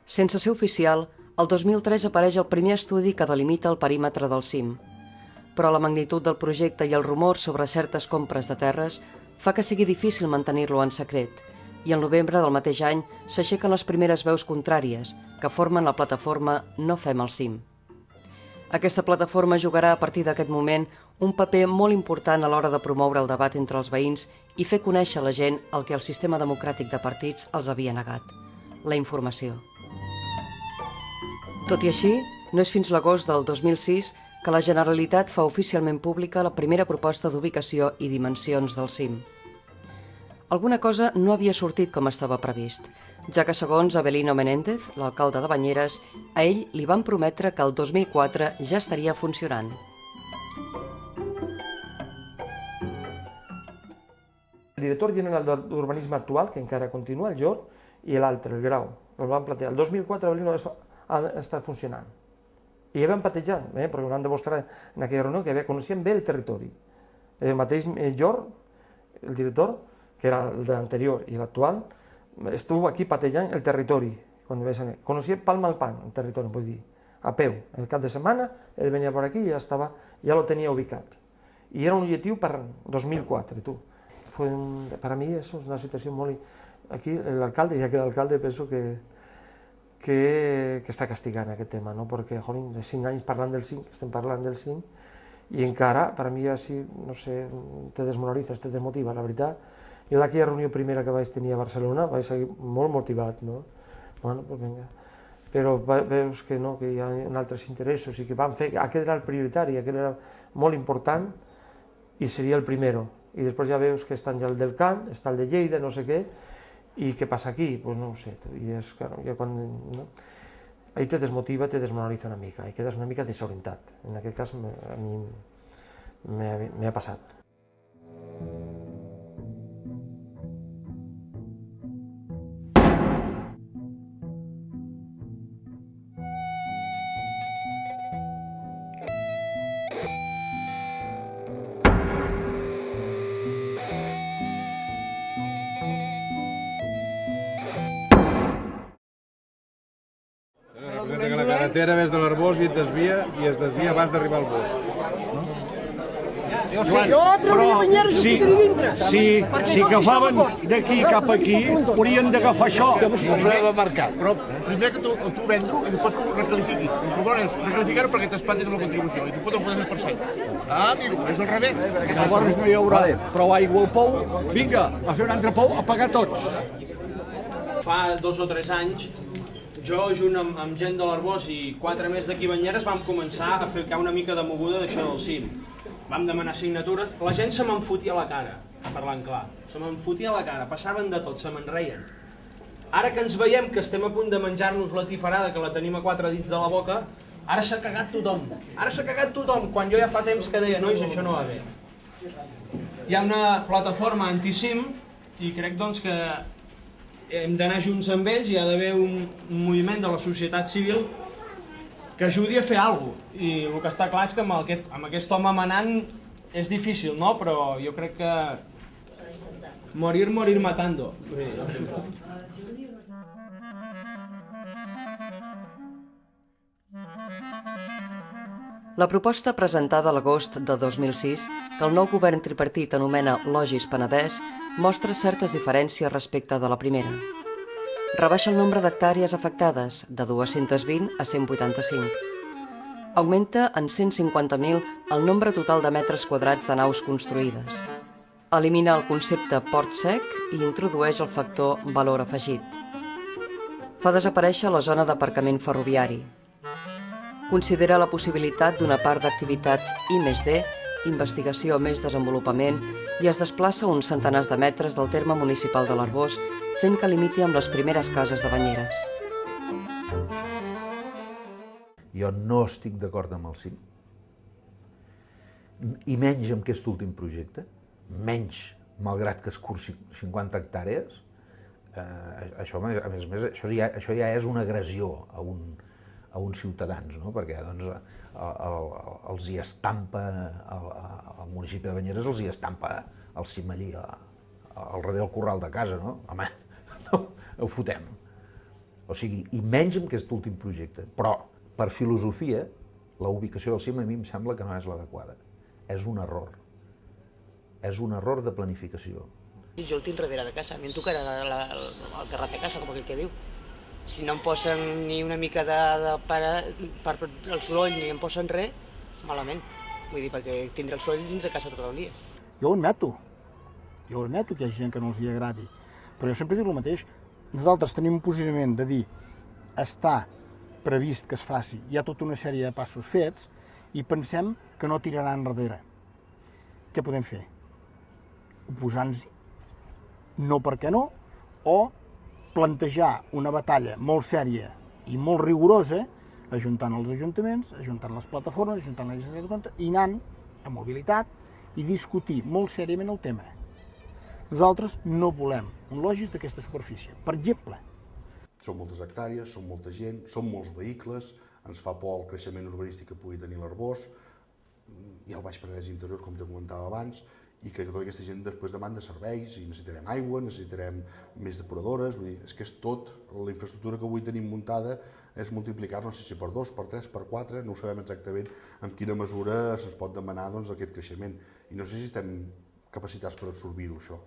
Sense ser oficial, el 2003 apareix el primer estudi que delimita el perímetre del cim. Però la magnitud del projecte i el rumor sobre certes compres de terres fa que sigui difícil mantenir-lo en secret, i en novembre del mateix any s'aixequen les primeres veus contràries, que formen la plataforma No Fem el Cim. Aquesta plataforma jugarà a partir d'aquest moment un paper molt important a l'hora de promoure el debat entre els veïns i fer conèixer a la gent el que el sistema democràtic de partits els havia negat: la informació. Tot i així, no és fins l'agost del 2006 que la Generalitat fa oficialment pública la primera proposta d'ubicació i dimensions del cim. Alguna cosa no havia sortit com estava previst, ja que segons Avelino Menéndez, l'alcalde de Banyeres, a ell li van prometre que el 2004 ja estaria funcionant. El director general d'urbanisme actual, que encara continua, el Jor, i l'altre, el Grau, el van plantejar. El 2004 Avelino ha estat funcionant. I ja vam patejant, perquè ho van demostrar en aquella reunió que coneixien bé el territori. El mateix Jor, el director, que era el de l'anterior i l'actual, estuvo aquí patejant el territori. Coneixia palma al pan el territori, vull dir, a peu. El cap de setmana ell venia per aquí i ja lo tenia ubicat. I era un objectiu per 2004, tu. Per a mi és una situació molt... Aquí l'alcalde, ja que l'alcalde penso que està castigant aquest tema, perquè, jolín, de 5 anys parlant del 5, estem parlant del 5, i encara, per a mi, així, no sé, te desmoralitzes, te desmotiva, la veritat. Jo d'aquella reunió primera que vaig tenir a Barcelona vaig seguir molt motivat, no? Bueno, doncs vinga. Però veus que no, que hi ha altres interessos i que van fer... Aquest era el prioritari, aquest era molt important i seria el primero. I després ja veus que està ja el del Camp, està el de Lleida, no sé què, i què passa aquí? Doncs no ho sé. I és, claro, ja quan... Ahí te desmotiva, te desmoralitza una mica, i quedes una mica desorientat. En aquest cas a mi m'ha passat. Representa que la carretera ves de l'Arbós i et desvia abans d'arribar al Bosc. Jo trauria Banyeres i ficaria dintre. Si agafaven d'aquí cap aquí, haurien d'agafar això. No podem marcar, però primer que tu vendre-ho i després que ho recalifiqui. El problema és recalificar-ho perquè t'espantes amb la contribució i tu fots el 4%. Ah, amigo, és al revés. Llavors no hi haurà prou aigua al pou. Vinga, a fer un altre pou, a pagar tots. Fa 2 o 3 anys, jo, junt amb gent de l'Arbós i 4 més d'aquí Banyeres, vam començar a fer una mica de moguda d'això del cim. Vam demanar signatures, la gent se me'n fotia a la cara, parlant clar. Se me'n fotia a la cara, passaven de tot, se me'n reien. Ara que ens veiem que estem a punt de menjar-nos la tifarada, que la tenim a 4 dits de la boca, ara s'ha cagat tothom. Ara s'ha cagat tothom, quan jo ja fa temps que deia, nois, això no va bé. Hi ha una plataforma anti-cim i crec doncs que hem d'anar junts amb ells i hi ha d'haver un moviment de la societat civil que ajudi a fer alguna cosa. I el que està clar és que amb aquest home manant és difícil, no? Però jo crec que morir matando. La proposta presentada a l'agost de 2006, que el nou govern tripartit anomena Logis Penedès, mostra certes diferències respecte de la primera. Rebaixa el nombre d'hectàrees afectades, de 220 a 185. Augmenta en 150.000 el nombre total de metres quadrats de naus construïdes. Elimina el concepte port sec i introdueix el factor valor afegit. Fa desaparèixer la zona d'aparcament ferroviari. Considera la possibilitat d'una part d'activitats I+D, investigació més desenvolupament, i es desplaça uns centenars de metres del terme municipal de l'Arbós, fent que limiti amb les primeres cases de Banyeres. Jo no estic d'acord amb el cim, i menys amb aquest últim projecte, menys, malgrat que es cursi 50 hectàrees, això, a més, això ja és una agressió a uns ciutadans, perquè els hi estampa, al municipi de Banyeres els hi estampa el cim allí, al darrere del corral de casa, no? Home, no, ho fotem. O sigui, i menys amb aquest últim projecte. Però, per filosofia, la ubicació del cim a mi em sembla que no és l'adequada. És un error. És un error de planificació. Jo el tinc darrere de casa, a mi em tocarà el terrat de casa, com aquell que diu. Si no em posen ni una mica per el soroll ni em posen res, malament. Vull dir, perquè tindré el soroll de casa tot el dia. Jo ho admeto que hi ha gent que no els hi agradi, però jo sempre dic el mateix. Nosaltres tenim un posicionament de dir està previst que es faci, hi ha tota una sèrie de passos fets i pensem que no tiraran enrere. Què podem fer? Oposar-nos-hi, no perquè no, o plantejar una batalla molt sèria i molt rigorosa, ajuntant els ajuntaments, ajuntant les plataformes, ajuntant la Generalitat de Compte, i anant a mobilitat i discutir molt sèriament el tema. Nosaltres no volem un logis d'aquesta superfície. Per exemple, són moltes hectàrees, són molta gent, són molts vehicles, ens fa por el creixement urbanístic que pugui tenir l'Arboç, hi ha el Baix Penedès interior, com te comentava abans, i que tota aquesta gent després demanda serveis, i necessitarem aigua, necessitarem més depuradores, vull dir, és que és tot, la infraestructura que avui tenim muntada és multiplicar, no sé si per 2, per 3, per 4, no ho sabem exactament en quina mesura se'ns pot demanar aquest creixement, i no sé si estem capacitats per absorbir-ho, això.